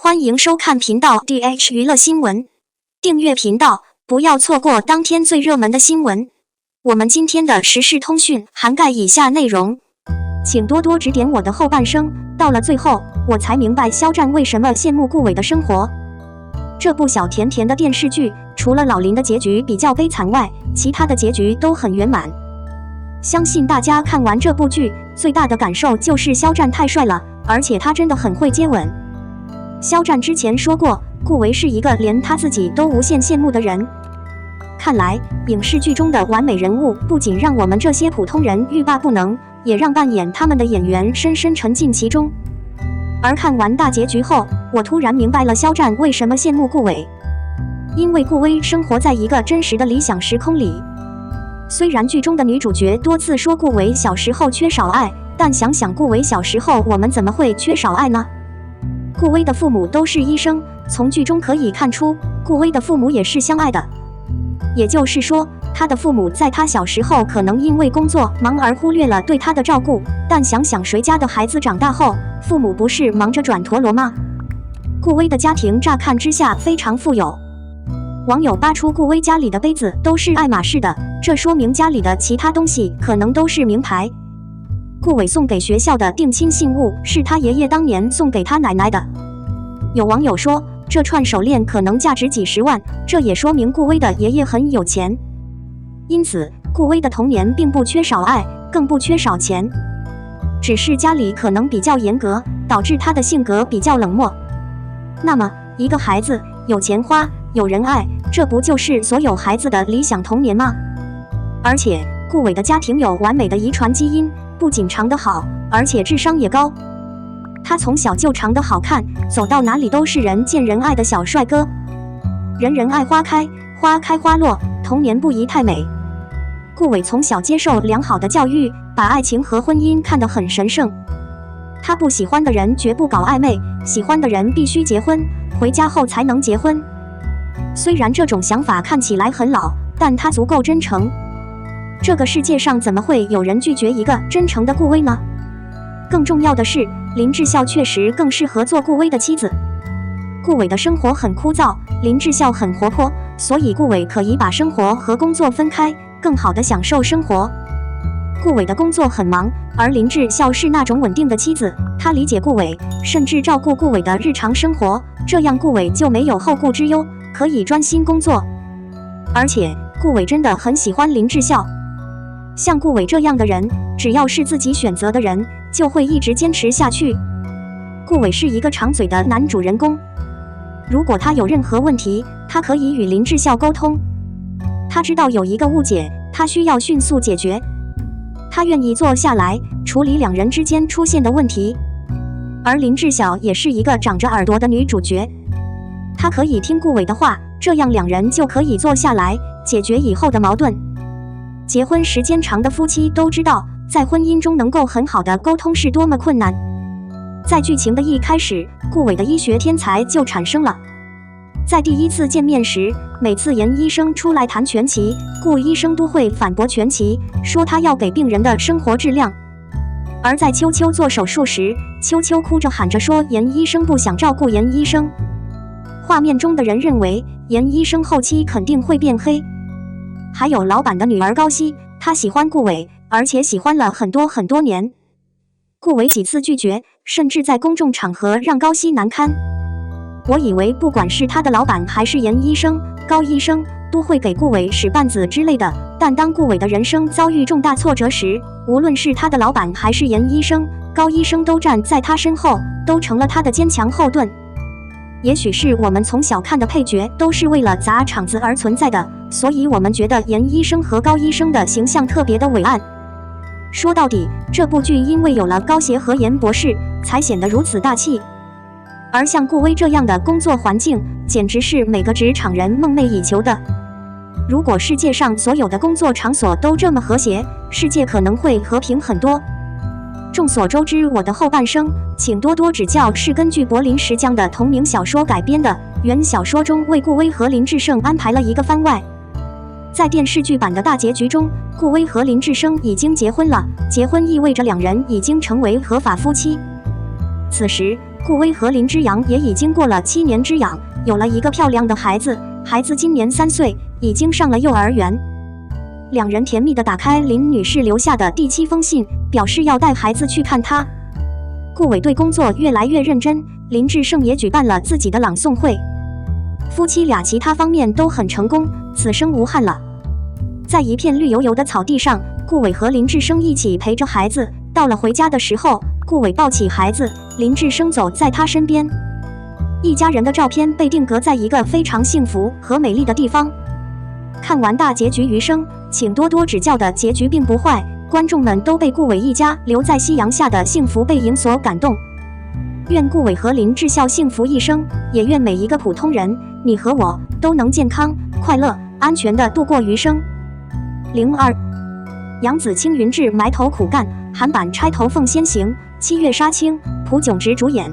欢迎收看频道 DH 娱乐新闻，订阅频道，不要错过当天最热门的新闻。我们今天的时事通讯涵盖以下内容，请多多指点我的后半生。到了最后，我才明白肖战为什么羡慕顾伟的生活。这部小甜甜的电视剧，除了老林的结局比较悲惨外，其他的结局都很圆满。相信大家看完这部剧，最大的感受就是肖战太帅了，而且他真的很会接吻。肖战之前说过，顾伟是一个连他自己都无限羡慕的人。看来，影视剧中的完美人物不仅让我们这些普通人欲罢不能，也让扮演他们的演员深深沉浸其中。而看完大结局后，我突然明白了肖战为什么羡慕顾伟，因为顾威生活在一个真实的理想时空里。虽然剧中的女主角多次说顾伟小时候缺少爱，但想想顾伟小时候，我们怎么会缺少爱呢？顾威的父母都是医生，从剧中可以看出，顾威的父母也是相爱的。也就是说，他的父母在他小时候可能因为工作忙而忽略了对他的照顾，但想想谁家的孩子长大后，父母不是忙着转陀螺吗？顾威的家庭乍看之下非常富有，网友扒出顾威家里的杯子都是爱马仕的，这说明家里的其他东西可能都是名牌。顾伟送给学校的定亲信物是他爷爷当年送给他奶奶的。有网友说，这串手链可能价值几十万，这也说明顾威的爷爷很有钱。因此，顾威的童年并不缺少爱，更不缺少钱，只是家里可能比较严格，导致他的性格比较冷漠。那么，一个孩子有钱花，有人爱，这不就是所有孩子的理想童年吗？而且，顾伟的家庭有完美的遗传基因，不仅长得好，而且智商也高。他从小就长得好看，走到哪里都是人见人爱的小帅哥。人人爱花开，花开花落，童年不宜太美。顾伟从小接受良好的教育，把爱情和婚姻看得很神圣。他不喜欢的人绝不搞暧昧，喜欢的人必须结婚，回家后才能结婚。虽然这种想法看起来很老，但他足够真诚。这个世界上怎么会有人拒绝一个真诚的顾威呢？更重要的是，林志孝确实更适合做顾威的妻子。顾伟的生活很枯燥，林志孝很活泼，所以顾伟可以把生活和工作分开，更好地享受生活。顾伟的工作很忙，而林志孝是那种稳定的妻子，她理解顾伟，甚至照顾顾伟的日常生活，这样顾伟就没有后顾之忧，可以专心工作。而且，顾伟真的很喜欢林志孝。像顾伟这样的人，只要是自己选择的人，就会一直坚持下去。顾伟是一个长嘴的男主人公，如果他有任何问题，他可以与林志孝沟通。他知道有一个误解，他需要迅速解决。他愿意坐下来处理两人之间出现的问题。而林志孝也是一个长着耳朵的女主角，她可以听顾伟的话，这样两人就可以坐下来解决以后的矛盾。结婚时间长的夫妻都知道，在婚姻中能够很好的沟通是多么困难。在剧情的一开始，顾伟的医学天才就产生了。在第一次见面时，每次严医生出来谈全齐，顾医生都会反驳全齐，说他要给病人的生活质量。而在秋秋做手术时，秋秋哭着喊着说严医生不想照顾严医生。画面中的人认为严医生后期肯定会变黑。还有老板的女儿高希，她喜欢顾伟，而且喜欢了很多年。顾伟几次拒绝，甚至在公众场合让高希难堪。我以为不管是他的老板还是严医生、高医生，都会给顾伟使绊子之类的，但当顾伟的人生遭遇重大挫折时，无论是他的老板还是严医生、高医生都站在他身后，都成了他的坚强后盾。也许是我们从小看的配角都是为了砸场子而存在的，所以我们觉得严医生和高医生的形象特别的伟岸。说到底，这部剧因为有了高协和严博士，才显得如此大气。而像顾威这样的工作环境，简直是每个职场人梦寐以求的。如果世界上所有的工作场所都这么和谐，世界可能会和平很多。众所周知，我的后半生，请多多指教，是根据柏林石江的同名小说改编的。原小说中为顾威和林志胜安排了一个番外。在电视剧版的大结局中，顾威和林志胜已经结婚了，结婚意味着两人已经成为合法夫妻。此时，顾威和林之阳也已经过了7年之痒，有了一个漂亮的孩子，孩子今年3岁，已经上了幼儿园。两人甜蜜地打开林女士留下的第7封信，表示要带孩子去看她。顾伟对工作越来越认真，林志胜也举办了自己的朗诵会，夫妻俩其他方面都很成功，此生无憾了。在一片绿油油的草地上，顾伟和林志胜一起陪着孩子。到了回家的时候，顾伟抱起孩子，林志胜走在他身边。一家人的照片被定格在一个非常幸福和美丽的地方。看完大结局余生，请多多指教的结局并不坏，观众们都被顾伟一家留在夕阳下的幸福背影所感动。愿顾伟和林志孝幸福一生，也愿每一个普通人，你和我都能健康、快乐、安全地度过余生。02杨紫青云志埋头苦干，韩版钗头凤先行，7月杀青，朴炯植主演，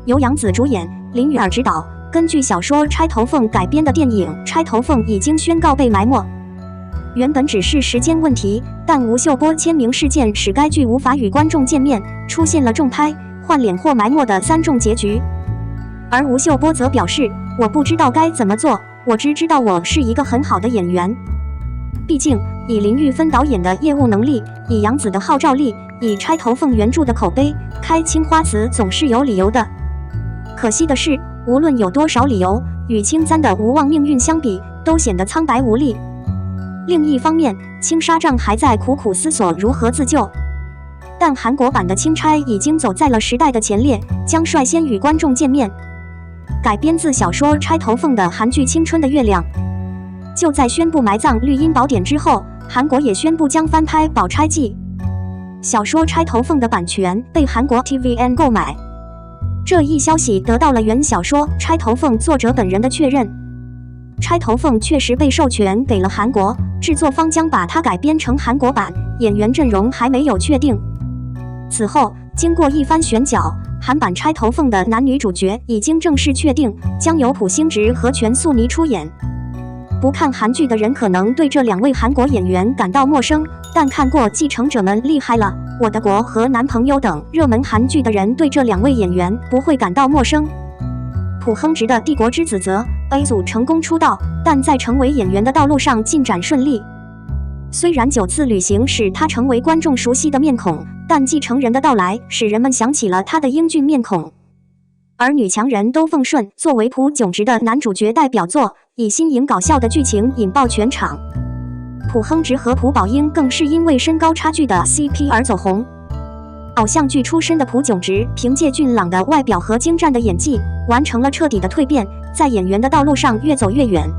由杨紫主演，林允儿执导。根据小说《钗头凤》改编的电影《钗头凤》已经宣告被埋没。原本只是时间问题，但吴秀波签名事件使该剧无法与观众见面，出现了重拍、换脸或埋没的3种结局。而吴秀波则表示：“我不知道该怎么做，我只知道我是一个很好的演员。毕竟，以林玉芬导演的业务能力，以杨紫的号召力，以钗头凤原著的口碑，开青花瓷总是有理由的。可惜的是，无论有多少理由，与青簪的无望命运相比，都显得苍白无力。另一方面，青纱帐还在苦苦思索如何自救。但韩国版的钦差已经走在了时代的前列，将率先与观众见面。改编自小说《钗头凤》的韩剧《青春的月亮》，就在宣布埋葬《绿茵宝典》之后，韩国也宣布将翻拍《宝钗记》。小说《钗头凤》的版权被韩国 TVN 购买。这一消息得到了原小说《钗头凤》作者本人的确认。《钗头凤》确实被授权给了韩国，制作方将把它改编成韩国版，演员阵容还没有确定。此后，经过一番选角，韩版《钗头凤》的男女主角已经正式确定，将由朴星植和全素妮出演。不看韩剧的人可能对这2位韩国演员感到陌生，但看过《继承者们厉害了》、《我的国》和《男朋友》等热门韩剧的人对这2位演员不会感到陌生。朴亨植的《帝国之子》则 A 组成功出道，但在成为演员的道路上进展顺利。虽然9次旅行使他成为观众熟悉的面孔，但继承人的到来使人们想起了他的英俊面孔。而女强人都奉顺作为朴炯植的男主角代表作，以新颖搞笑的剧情引爆全场。朴亨植和朴宝英更是因为身高差距的 CP 而走红。偶像剧出身的朴炯植凭借俊朗的外表和精湛的演技，完成了彻底的蜕变，在演员的道路上越走越远。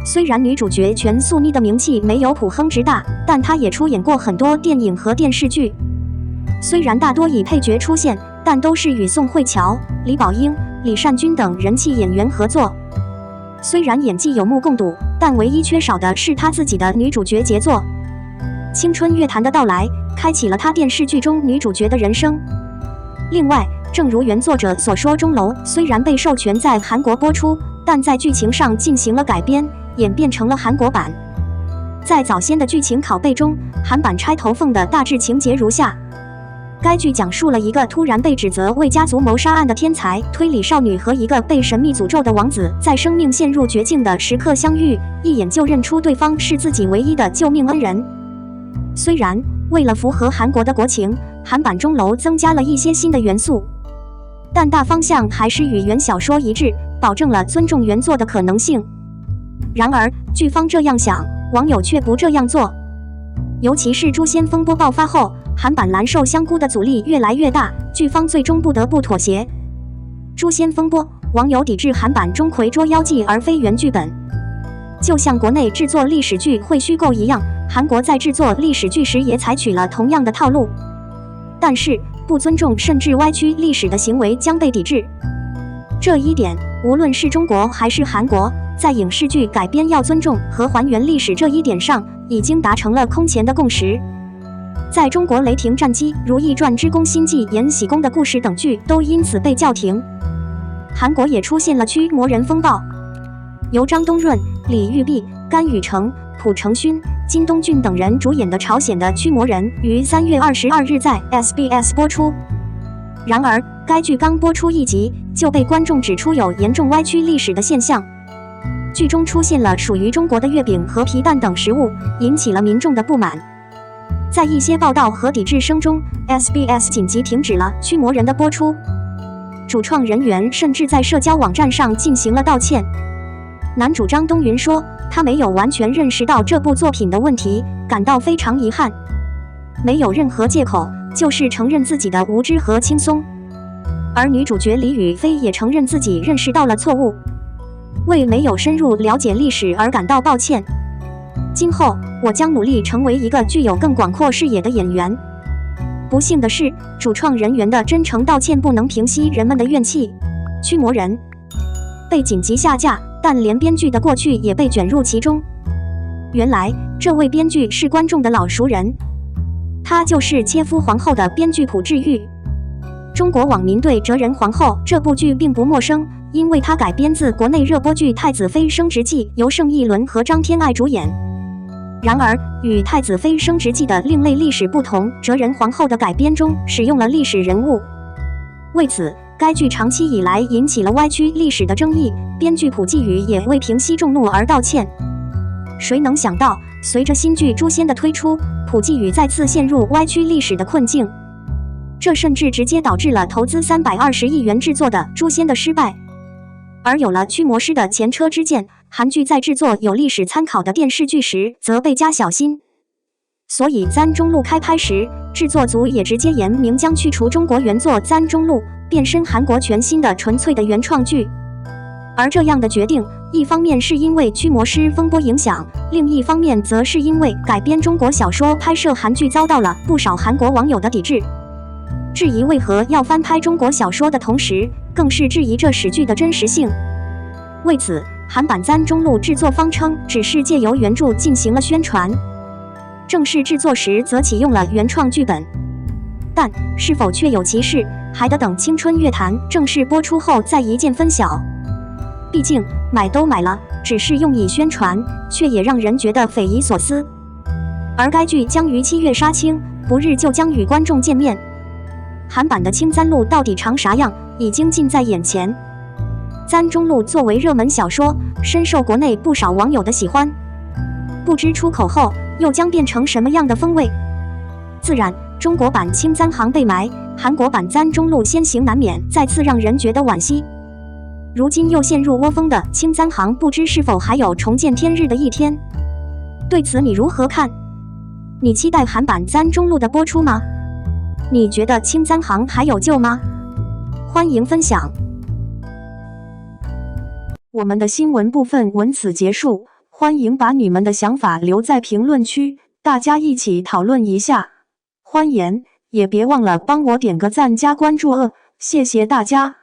虽然女主角全素妮的名气没有朴亨植大，但她也出演过很多电影和电视剧。虽然大多以配角出现，但都是与宋慧乔、李宝英、李善均等人气演员合作。虽然演技有目共睹，但唯一缺少的是她自己的女主角杰作。青春乐坛的到来，开启了她电视剧中女主角的人生。另外，正如原作者所说，钟楼虽然被授权在韩国播出，但在剧情上进行了改编，演变成了韩国版。在早先的剧情拷贝中，韩版《钗头凤》的大致情节如下：该剧讲述了一个突然被指责为家族谋杀案的天才推理少女和一个被神秘诅咒的王子在生命陷入绝境的时刻相遇，一眼就认出对方是自己唯一的救命恩人。虽然为了符合韩国的国情，韩版钟楼增加了一些新的元素，但大方向还是与原小说一致，保证了尊重原作的可能性。然而，剧方这样想，网友却不这样做。尤其是诛仙风波爆发后，韩版蓝瘦香菇的阻力越来越大，剧方最终不得不妥协。诛仙风波，网友抵制韩版钟馗捉妖记而非原剧本。就像国内制作历史剧会虚构一样，韩国在制作历史剧时也采取了同样的套路。但是，不尊重甚至歪曲历史的行为将被抵制。这一点，无论是中国还是韩国，在影视剧改编要尊重和还原历史这一点上，已经达成了空前的共识。在中国，《雷霆战机》《如懿传之宫心计》《延禧宫的故事》等剧都因此被叫停。韩国也出现了驱魔人风暴，由张东润、李玉璧、甘宇成、朴成勋、金东俊等人主演的朝鲜的驱魔人于3月22日在 SBS 播出。然而，该剧刚播出1集，就被观众指出有严重歪曲历史的现象。剧中出现了属于中国的月饼和皮蛋等食物，引起了民众的不满。在一些报道和抵制声中 ，SBS 紧急停止了《驱魔人》的播出。主创人员甚至在社交网站上进行了道歉。男主张东云说，他没有完全认识到这部作品的问题，感到非常遗憾。没有任何借口，就是承认自己的无知和轻松。而女主角李宇飞也承认自己认识到了错误，为没有深入了解历史而感到抱歉。今后我将努力成为一个具有更广阔视野的演员。不幸的是，主创人员的真诚道歉不能平息人们的怨气。驱魔人被紧急下架，但连编剧的过去也被卷入其中。原来，这位编剧是观众的老熟人，他就是《切肤皇后》的编剧朴智玉。中国网民对《哲人皇后》这部剧并不陌生，因为它改编自国内热播剧《太子妃升职记》，由盛一伦和张天爱主演。然而，与《太子妃升职记》的另类历史不同，《哲人皇后》的改编中使用了历史人物。为此，该剧长期以来引起了歪曲历史的争议，编剧朴继宇也为平息众怒而道歉。谁能想到，随着新剧《诛仙》的推出，朴继宇再次陷入歪曲历史的困境，这甚至直接导致了投资320亿元制作的《诛仙》的失败。而有了驱魔师的前车之鉴，韩剧在制作有历史参考的电视剧时则倍加小心。所以簪中路开拍时，制作组也直接言明将去除中国原作簪中路，变身韩国全新的纯粹的原创剧。而这样的决定，一方面是因为驱魔师风波影响，另一方面则是因为改编中国小说拍摄韩剧遭到了不少韩国网友的抵制。质疑为何要翻拍中国小说的同时，更是质疑这史剧的真实性。为此，韩版簪中路制作方称只是借由原著进行了宣传，正式制作时则启用了原创剧本。但是否确有其事，还得等《青春乐坛》正式播出后再一见分晓。毕竟买都买了，只是用以宣传，却也让人觉得匪夷所思。而该剧将于7月杀青，不日就将与观众见面。韩版的青簪录到底长啥样，已经近在眼前。簪中路作为热门小说，深受国内不少网友的喜欢。不知出口后又将变成什么样的风味？自然，中国版青簪行被埋，韩国版簪中路先行难免再次让人觉得惋惜。如今又陷入窝蜂的青簪行，不知是否还有重见天日的一天？对此你如何看？你期待韩版簪中路的播出吗？你觉得青簪行还有救吗？欢迎分享。我们的新闻部分文此结束，欢迎把你们的想法留在评论区，大家一起讨论一下。欢迎，也别忘了帮我点个赞加关注谢谢大家。